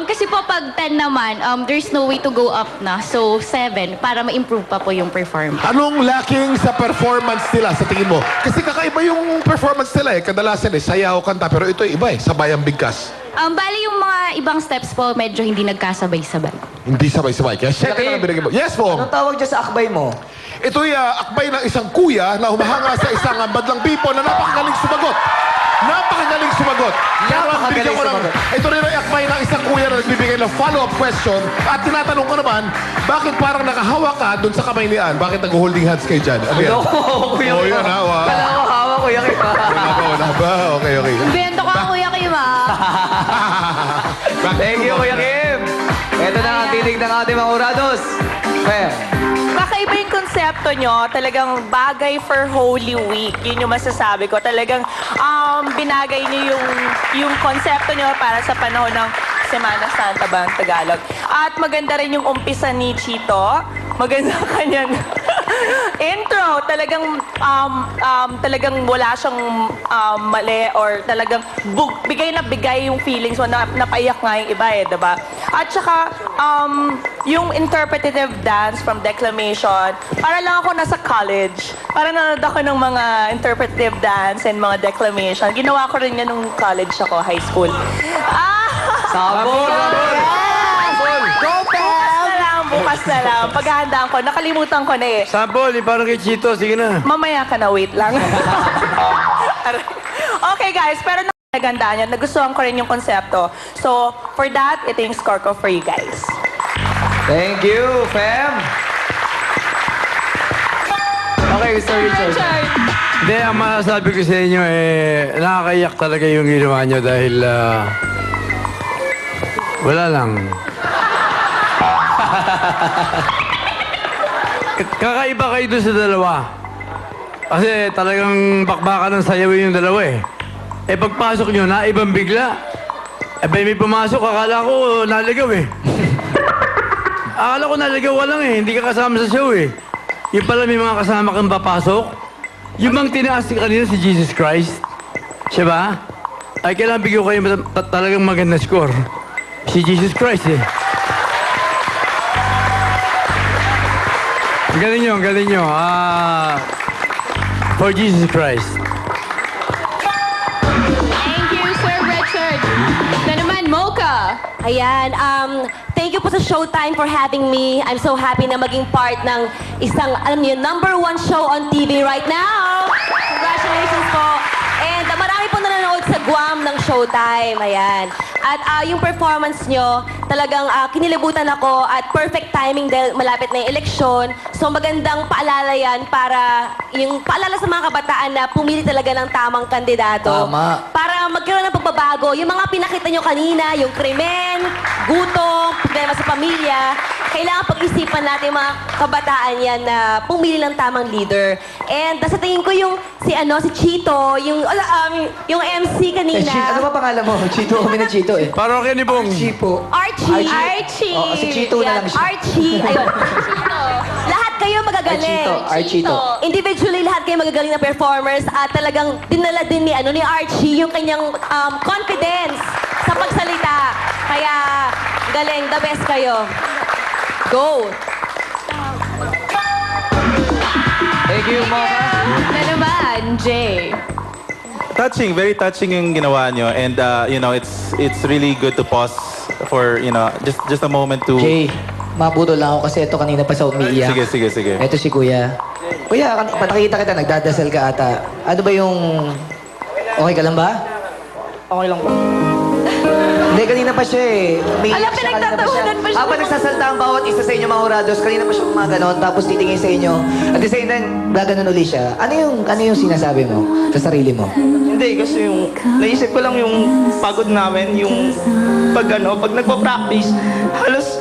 Kasi po pag 10 naman, there's no way to go up na. So 7, para ma-improve pa po yung performance. Anong lacking sa performance nila sa tingin mo? Kasi kakaiba yung performance nila eh. Kadalasan sayaw, kanta. Pero ito iba sabay ang bigkas. Bali yung mga ibang steps po, medyo hindi nagkasabay-sabay. Hindi sabay-sabay. Kaya 7 lang ang binigay mo. Yes, po. Anong tawag dyan sa akbay mo? Ito'y akbay ng isang kuya na humahanga sa isang badlang pipo na napakagaling sumagot. Napakagaling sumagot. Napakagaling sumagot. Ito rin ay akbay ng isang kuya na nagbibigay ng follow-up question at tinatanong ko naman, bakit parang nakahawa ka dun sa kamay ni Ann? Bakit nag-holding hands kayo dyan? Ano yan? Kuya Oh, Kim. yun, hawa. Kala ko hawa, Kuya Kim. Wala ba? Okay. Invento ka, Kuya Kim, Thank you, Kuya Kim. Ito na ang tinig ng ating mga urados. Fair. Kakaiba yung konsepto nyo, talagang bagay for Holy Week. Yun yung masasabi ko. Talagang binagay nyo yung konsepto nyo para sa panahon ng Semana Santa ba ang Tagalog. At maganda rin yung umpisa ni Chito. Maganda kanyang intro. Talagang wala siyang mali or talagang bigay na bigay yung feelings mo na napaiyak nga yung iba diba? At saka, yung interpretative dance from declamation, para lang ako nasa college. Para nanonood ako ng mga interpretative dance and mga declamation. Ginawa ko rin yan nung college ako, high school. Sabon! Bukas na lang. Paghahandaan ko, nakalimutan ko na eh. Sabol, parang kay Chito. Sige na. Mamaya ka na, wait lang. Okay guys, pero nagandaan yan. Nagustuhan ko rin yung konsepto. So, for that, ito yung score ko for you guys. Thank you, Fem. Okay, Mr. Richard. Hindi, ang masasabi ko sa inyo nakakaiyak talaga yung ginawa nyo dahil wala lang. Kakaiba kayo doon sa dalawa. Kasi talagang bakbakan ng sayawin yung dalawa eh. Pagpasok nyo, naibang bigla. May pumasok, akala ko naligaw eh. Akala ko naligaw ka lang eh, hindi ka kasama sa show eh. Yung pala may mga kasama kang papasok. Yung bang tinaas kanina si Jesus Christ. Siya ba? Ay kailangan bigyan ko kayo talagang maganda score. Si Jesus Christ eh. Ang galing nyo. For Jesus Christ. Thank you, Sir Richard. Ito naman, Mocha. Ayan, thank you po sa Showtime for having me. I'm so happy na maging part ng isang, alam niyo, #1 show on TV right now. Congratulations po. And marami po nanonood sa Guam ng Showtime. Ayan. At yung performance nyo, talagang kinilabutan ako at perfect timing dahil malapit na yung eleksyon. So magandang paalala yan para yung paalala sa mga kabataan na pumili talaga ng tamang kandidato. Tama. Para magkaroon ng pagbabago. Yung mga pinakita nyo kanina, yung krimen, gutom, problema sa pamilya, kailangan pag-isipan natin yung mga kabataan yan na pumili ng tamang leader. And sa tingin ko yung si Chito, yung MC kanina. Ano ba pangalan mo? Chito, kami na Chito eh. Parokya ni Bong. Chipo. Archie. Oh, si Chito na lang siya. Archie. Ayun. Lahat kayo magagaling. Archito. Individually, lahat kayo magagaling na performers at talagang dinala din ni Archie yung kanyang confidence sa pagsalita. Kaya, galing. The best kayo. Go! Thank you, Mocha. Ito naman, Jay. Touching, very touching yung ginawa nyo. And, it's really good to pause for, just a moment to... Jay, mabudol lang ako kasi ito kanina pa sa umiiyak. Sige. Ito si Kuya. Kuya, patakita kita, nagdadasal ka ata. Ano ba yung... Okay ka lang ba? Okay lang po. Hindi, kanina pa siya eh. Umiiyak Alam, siya, kanina pinagtatawanan pa siya. Habang nagsasalta ang bawat isa sa inyo, mga hurados, kanina pa siya gumaganon, tapos titingin sa inyo. At the same time, gaganon uli siya. Ano yung sinasabi mo sa sarili mo? Hindi, kasi yung naisip ko lang yung pagod namin, yung pag nagpa-practice, halos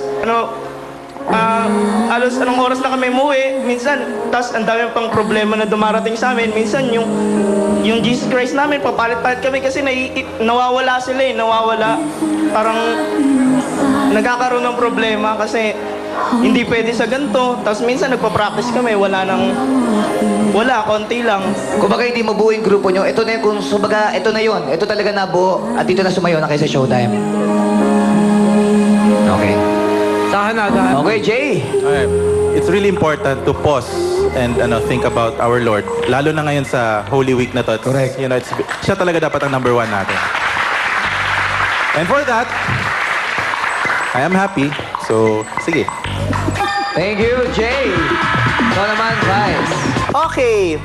anong oras na kami umuwi, minsan, tas ang dami pang problema na dumarating sa amin, minsan yung Jesus Christ namin, papalit-palit kami kasi nawawala sila nawawala. Parang nagkakaroon ng problema kasi hindi pwede sa ganito. Tapos minsan nagpa-practice kami, wala, konti lang. Kung baka hindi mabuo yung grupo nyo, ito na yung, ito na yun. Ito talaga nabuo at dito na sumayo na kayo sa showtime. Okay. Saan na, saan? Okay, Jay. Okay. It's really important to pause and think about our Lord. Lalo na ngayon sa Holy Week na to. Correct. You know, siya talaga dapat ang number 1 natin. And for that, I am happy. So, sige. Thank you, Jay. Ito naman, Vice. Okay.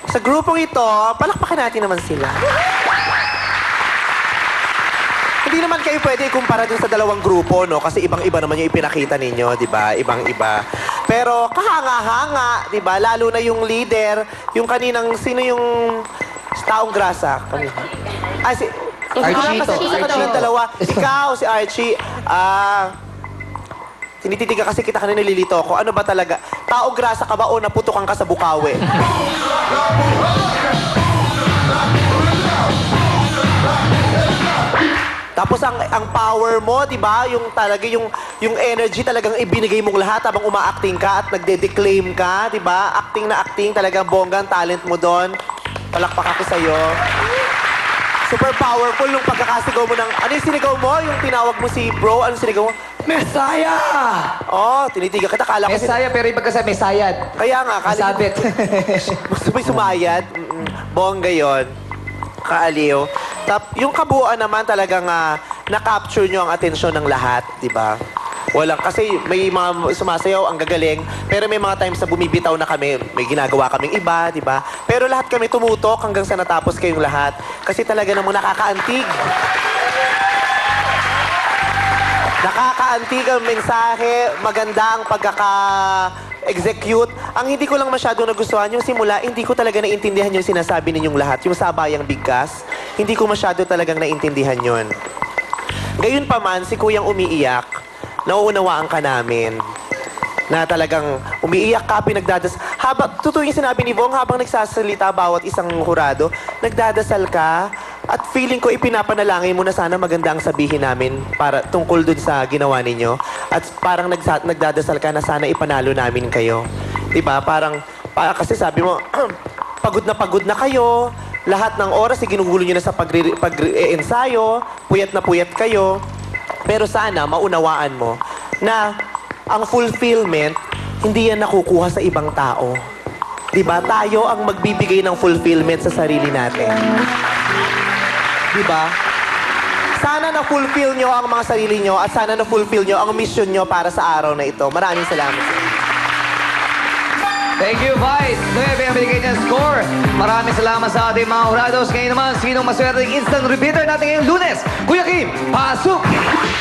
Sa grupong ito, palakpakan natin naman sila. Hindi naman kayo pwede ikumpara dun sa dalawang grupo, no? Kasi ibang-iba naman yung ipinakita ninyo, di ba? Ibang-iba. Pero kahanga-hanga, di ba? Lalo na yung leader, yung kaninang, sino yung taong grasa? Kanina. Si Archie to, Kasi isa Archie. dalawa. Ikaw, si Archie. Tinititiga kasi kita kanina nililito ako. Ano ba talaga? Taong grasa ka ba o naputukan ka sa bukawi? Tapos ang power mo, 'di ba? Yung talaga yung energy talagang ibinigay mong lahat habang uma-acting ka at nagde-declaim ka, 'di ba? Acting na acting, talagang bonggang talent mo doon. Palakpak ako sa iyo. Super powerful yung pagkakasigaw mo ng... Ano yung sinigaw mo? Yung tinawag mo si bro? Ano sinigaw mo? Messiah! Oh, tinitiga kita. Kala ko... Messiah, pero iba kasi Messiah. Kaya nga, Sabit. Gusto mo yung sumayad? Bongga yun. Kaaliw. Yung kabuuan naman talagang na-capture nyo ang atensyon ng lahat, di ba? Walang, kasi may mga sumasayaw, ang gagaling, pero may mga times na bumibitaw na kami, may ginagawa kaming iba, di ba? Pero lahat kami tumutok hanggang sa natapos kayong lahat. Kasi talaga namang nakakaantig. Nakakaantig ang mensahe, maganda ang pagkaka-execute. Ang hindi ko lang masyado nagustuhan, yung simula, hindi ko talaga naintindihan yung sinasabi ninyong lahat. Yung sabayang bigkas, hindi ko masyado talagang naintindihan yun. Gayon pa man, si Kuyang umiiyak, nauunawaan ka namin na talagang umiiyak ka, pinagdadasal. Totoo yung sinabi ni Bong, habang nagsasalita bawat isang hurado, nagdadasal ka at feeling ko ipinapanalangin mo na sana maganda ang sabihin namin para tungkol dun sa ginawa ninyo. At parang nagdadasal ka na sana ipanalo namin kayo. Diba? Kasi sabi mo, pagod na kayo, lahat ng oras ginugulo nyo na sa pag-ensayo, puyat na puyat kayo. Pero sana maunawaan mo na ang fulfillment, hindi yan nakukuha sa ibang tao. Diba? Tayo ang magbibigay ng fulfillment sa sarili natin. Diba? Sana na-fulfill nyo ang mga sarili nyo at sana na-fulfill nyo ang mission nyo para sa araw na ito. Maraming salamat sa inyo. Thank you, Vice. 9 ang binigay niyang score. Maraming salamat sa ating mga hurados. Ngayon naman, sinong maswerteng instant repeater natin ngayong Lunes? Kuya Kim, pasok!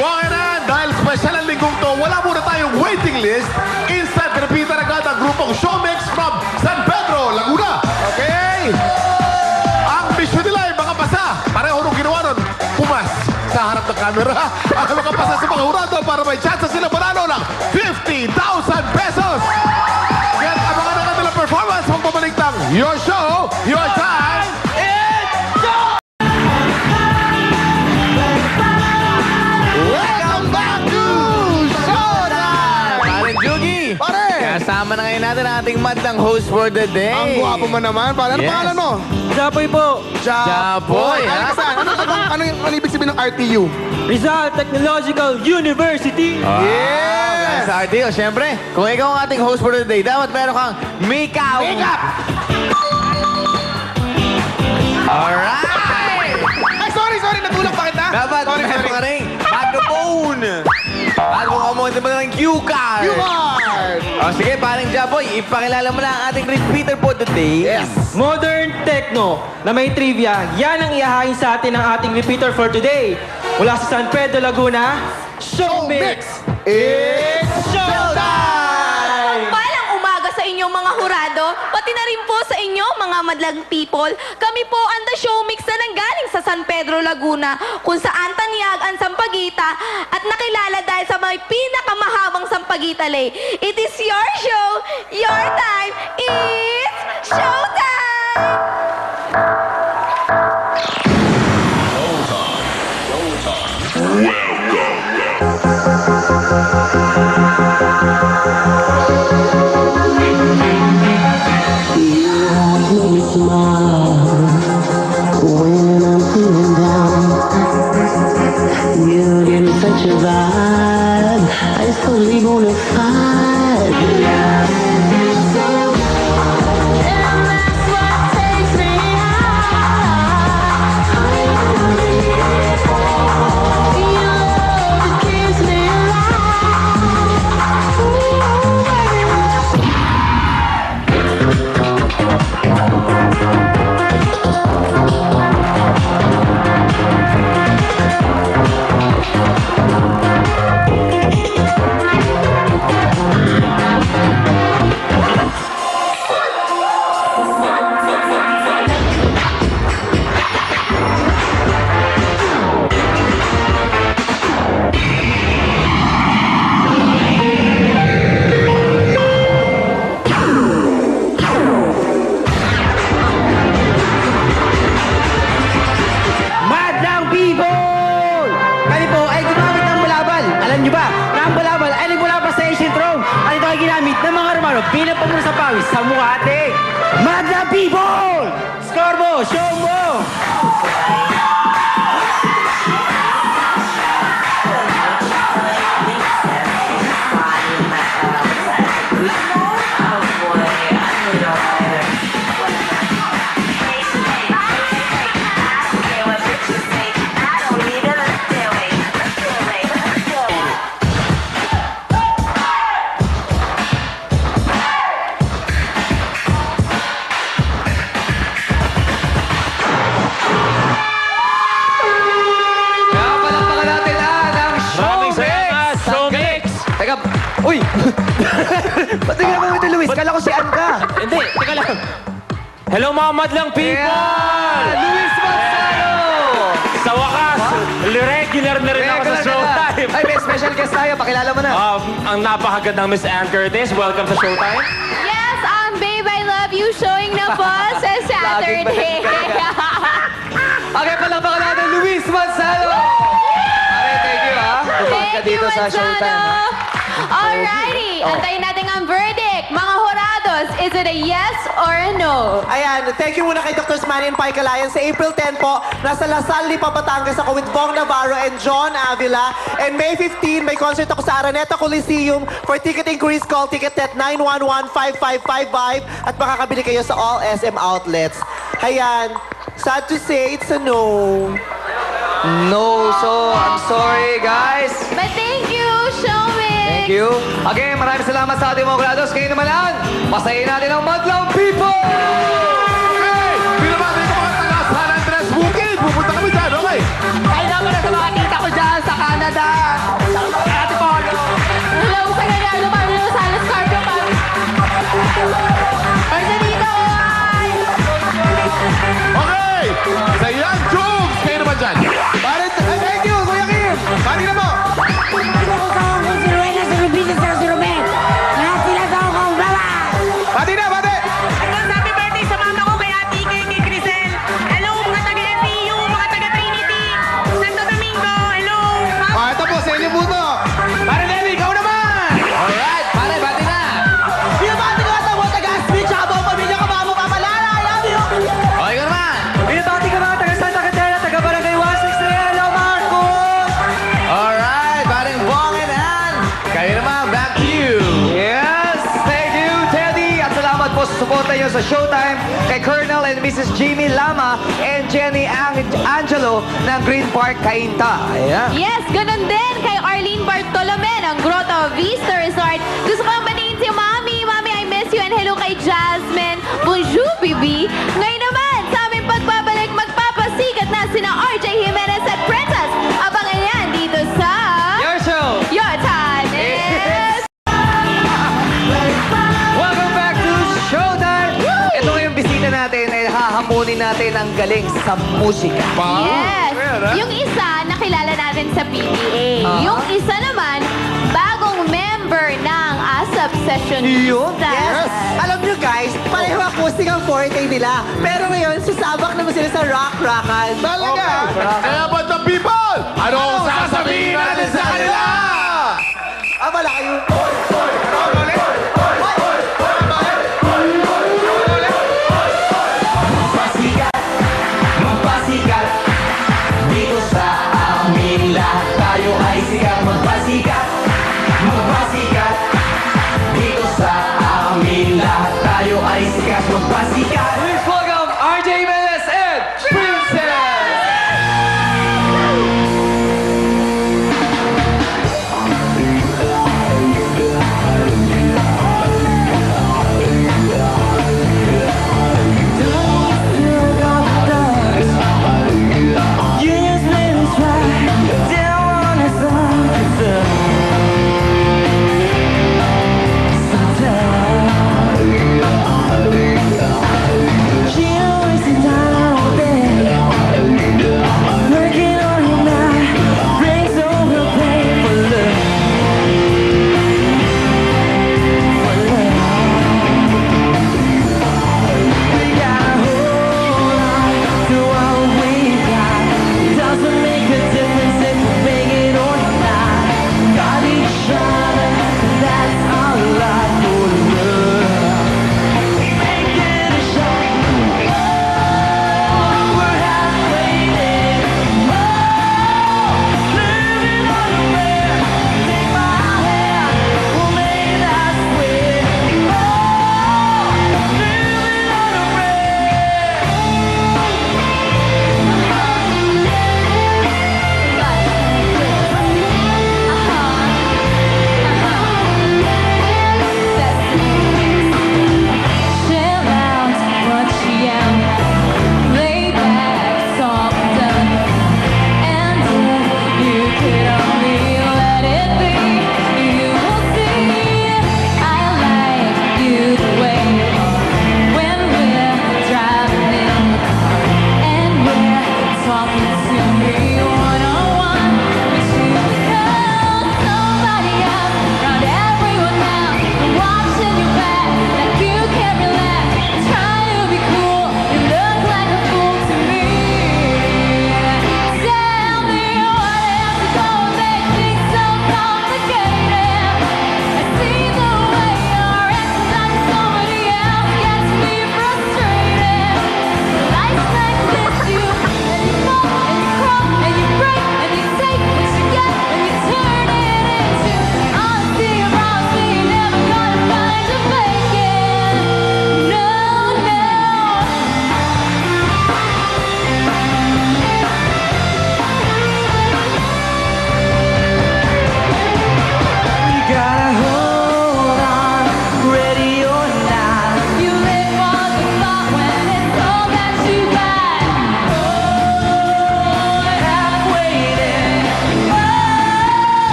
Okay na, dahil special ang linggong to, wala muna tayong waiting list. Instant repeater agad ang grupong Showmix from San Pedro, Laguna. Okay? Ang mission nila ay makapasa. Pareho nung ginawa nun, pumas sa harap ng camera. Ang makapasa sa mga hurado para may chance sila manalo ng 50,000 pesos. Kaya abangan na kanilang performance magpabalik ng Your Show, Your Time, It's Go! Welcome back to Showtime! Pare Jugi! Pare! Kasama na ngayon natin ang ating madlang host for the day. Ang gwapo mo naman. Pare, ano Yes. pangalan mo? Japoy po. Japoy, ha? Ano ibig sabihin ng RTU? Rizal Technological University. Yes! Sa RTO, syempre, kung ikaw ang ating host for the day, dapat meron kang makeup! Makeup! Alright! Ay, sorry, natulog pa kita. Dapat meron ka rin microphone! At kung kamunti mo ng cue card! You are! O sige, paring Jaboy, ipakilala mo na ang ating repeater for the day. Yes! Modern Techno na may trivia. Yan ang ihahain sa atin ng ating repeater for today. Mula sa San Pedro, Laguna, Showmix! It's Showtime! Palang umaga sa inyong mga hurado, pati na rin po sa inyo mga madlang people. Kami po ang The Showmix na nanggaling sa San Pedro, Laguna, kung saan tanyag ang Sampaguita at nakilala dahil sa may pinakamahabang Sampaguita Lay. It is your show, your time, it's Showtime! Welcome. smile when I'm feeling down. You give me such a vibe, I totally wanna fight. And that's what takes me high. Your love that keeps me alive. Ooh, Madlang people! Kami po ay gumamit ng bulabal. Alam niyo ba na ang bulabal ay nagmula pa sa ancient Rome at ito ay ginamit ng mga Romano bilang pamuno sa pawis sa mukha ating Madlang people! Score mo! Show mo! Kaya palakpakan natin ang Showmix! Showmix! Teka, uy! Ba't tingnan mo ito, Luis? Kala ko si Ann ka. Hindi, teka lang. Hello mga madlang people! Luis Manzano! Sa wakas, regular na rin ako sa Showtime. Ay, may special guest tayo. Pakilala mo na. Ang napakagandang Miss Ann Curtis. Welcome sa Showtime. Yes, Babe, I Love You showing na po sa Saturday. Okay, palakpakan natin Luis Manzano! Okay, thank you, ha. Tupad ka dito sa Showtime, ha. Alrighty, antayin natin ang verdict. Mga Horados, is it a yes or a no? Ayan, thank you muna kay Dr. Manny and Pai Calayan. Sa April 10 po, nasa Lasal, Lipa, Batangas ako with Bong Navarro and John Avila. And May 15, may concert ako sa Araneta Coliseum. For ticket inquiries, call Ticketnet 911-5555 at makakabili kayo sa all SM outlets. Ayan, sad to say, it's a no. No, so I'm sorry, guys. But thank you, Showmix! Thank you. Again, maraming salamat sa ating mga grados. Kayo naman lang, pasayin natin ang madlang people! Okay! Pinabati ko mga taga San Andres Bukid. Pupunta kami dyan, okay? Ay naman na sa mga tita ko dyan sa Canada. Sa Ate Polo. Hello sa Gallardo, Pablo Rosales, Carpio, Pablo. Marcelito, ay! Okay! Sa Young Jokes, kayo naman dyan. Thank you, Kuya Kim! Pari na mo! Pati na, pati! Advance happy birthday sa mama ko kay Ate Ika kay Crisel. Hello, mga taga-FEU, mga taga-Trinity, Santo Domingo, hello. Ito po, sa inyo po to. Pare Lenny, ikaw naman! Alright, pare, bati na! Binabati ko ata mo taga-speech tsaka buong pamilya ko mga mapamalala. I love you! Okay ka naman! Binabati ko mga taga Santa Catena, taga Barangay 163. Hello, Marcos! Alright, paring Bong and Ann. Kayo naman, back to you. Yes, thank you, Teddy. At salamat po sa suporta nyo sa Showtime kay Colonel and Mrs. Jimmy Lama and Jenny Angelo ng Green Park, Cainta. Ayan. Yes, ganun din kay Arlene Bartolome ng Grotto Vista Resort. Gusto ko batiin si Mami. Mami, I miss you. And hello kay Jasmine. Bonjour, baby. Ngayon naman, sa aming pagbabalik, magpapasikat na sina RJ Jimenez at Princess. Abangan yan dito sa... Your show. Your time is... Welcome back to Showtime. Ito yung bisita natin ay hahamunin natin ang galing sa musika. Yes. Yung isa, nakilala natin sa PBA. Yung isa naman, bagong member ng ASAP Session. Yes! Alam nyo guys, pareho acoustic ang forte nila. Pero ngayon, sasabak naman sila sa rock-rockan. Talaga? Kaya ba't the people? Ano ang sasabihin natin sa kanila? Wala kayo.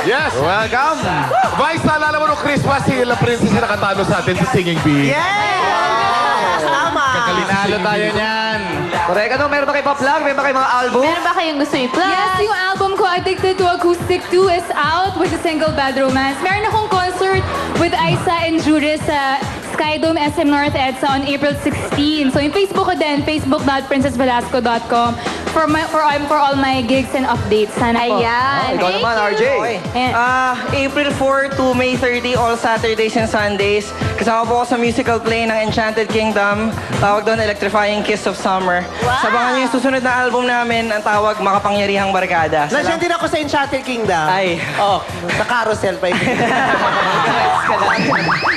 Yes! Welcome! Vice, naalala mo nung Christmas, si La Princess na nakatalo sa atin sa Singing Bee. Yes! Tama! Tinalo tayo niyan. Correct. Ano, meron ba kayo pa-plug? Meron ba kayo mga album? Meron ba kayong gusto i-plug? Yes, yung album ko, Addicted to Acoustic 2 is out with a single Bad Romance. Meron akong concert with Isa and Juris sa Skydome SM North EDSA on April 16. So yung Facebook ko din, facebook.princessvelasco.com for all my gigs and updates. Sana po. Ayan. Ikaw naman, RJ. Ayan. April 4 to May 30, all Saturdays and Sundays. Kasama po ako sa musical play ng Enchanted Kingdom. Tawag doon, Electrifying Kiss of Summer. Sabangan niyo yung susunod na album namin, ang tawag, Makapangyarihang Barkada. Nandiyan din ako sa Enchanted Kingdom. Ay. Oh, sa carousel pa yun.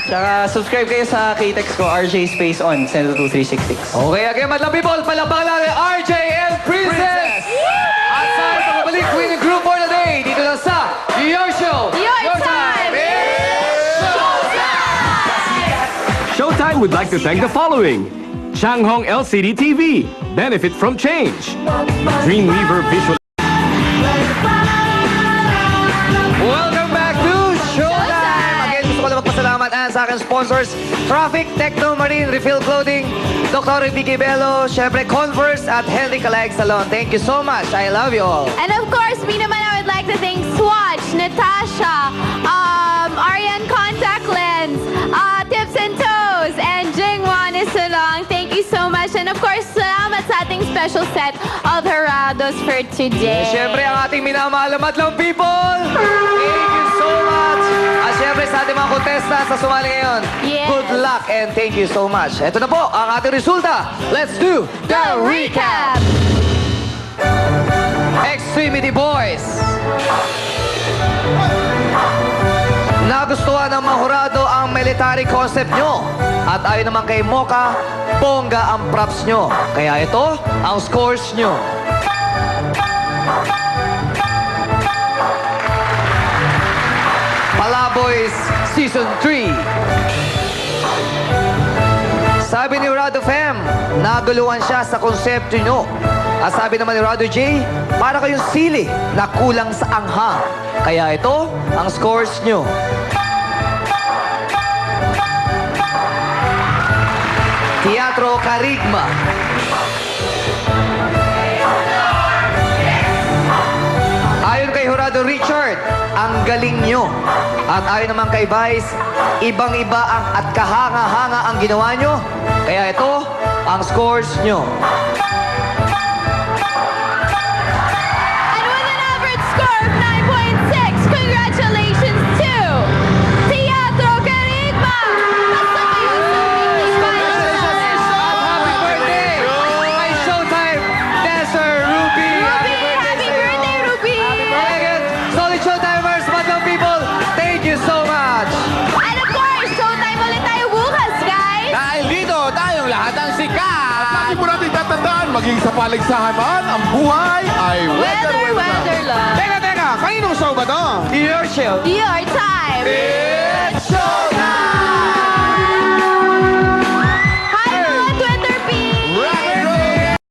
Tsaka subscribe kayo sa K-Tex ko, RJ Space On, send to 2366. Okay, again, madlang people, palakpakan natin RJ and Princess! At sa pagkabalik, winning group for the day, dito lang sa Your Show! Your time! Showtime would like to thank the following. Changhong LCD TV. Benefit from change. Dreamweaver Visual. Welcome back to Showtime! Again, gusto ko lang magpasalamat sa aking sponsors, Traffic, Techno Marine, Refill Clothing, Dr. Vicky Bello, syempre Converse at Henry Calag Salon. Thank you so much. I love you all. And of course, me naman, I would like to thank Swatch, Natasha, Arian Contact Lens, Tips and Toes, and Jingwan Isulong. Thank you so much. And of course, salamat sa ating special set of Herados for today. Siyempre, ang ating minamahal na madlang people. Thank you so much. At siyempre, sa ating mga contestants na sumali ngayon, Yes. good luck and thank you so much. Ito na po ang ating resulta. Let's do The recap! Extremity Boys. Nagustuhan ng mga hurado ang military concept nyo. At ayon naman kay Mocha, bongga ang props nyo. Kaya ito ang scores nyo. Palaboys Season 3. Sabi ni Rado Fem, naguluhan siya sa konsepto nyo. At sabi naman ni Rado J, para kayong sili na kulang sa anghang. Kaya ito ang scores nyo. Teatro Carigma. Ayon kay Jurado Richard, ang galing nyo. At ayon naman kay Vice, ibang-iba ang at kahanga-hanga ang ginawa nyo. Kaya ito ang scores nyo. And with an average score of 9.6, congratulations to Teatro Carigma! Basta kayo sa Happy birthday! Kay Showtime, Desert Ruby! Happy birthday, Ruby! Solid Showtimers, madlang people, thank you so much! And of course, showtime ulit tayo bukas, guys! Dahil dito, tayong lahat ang sikat! Lagi mo natin tatandaan, maging sa paligsahan man, ang buhay ay Weather, love! Teka, kaninong show ba to? Your show! Your time! It's showtime!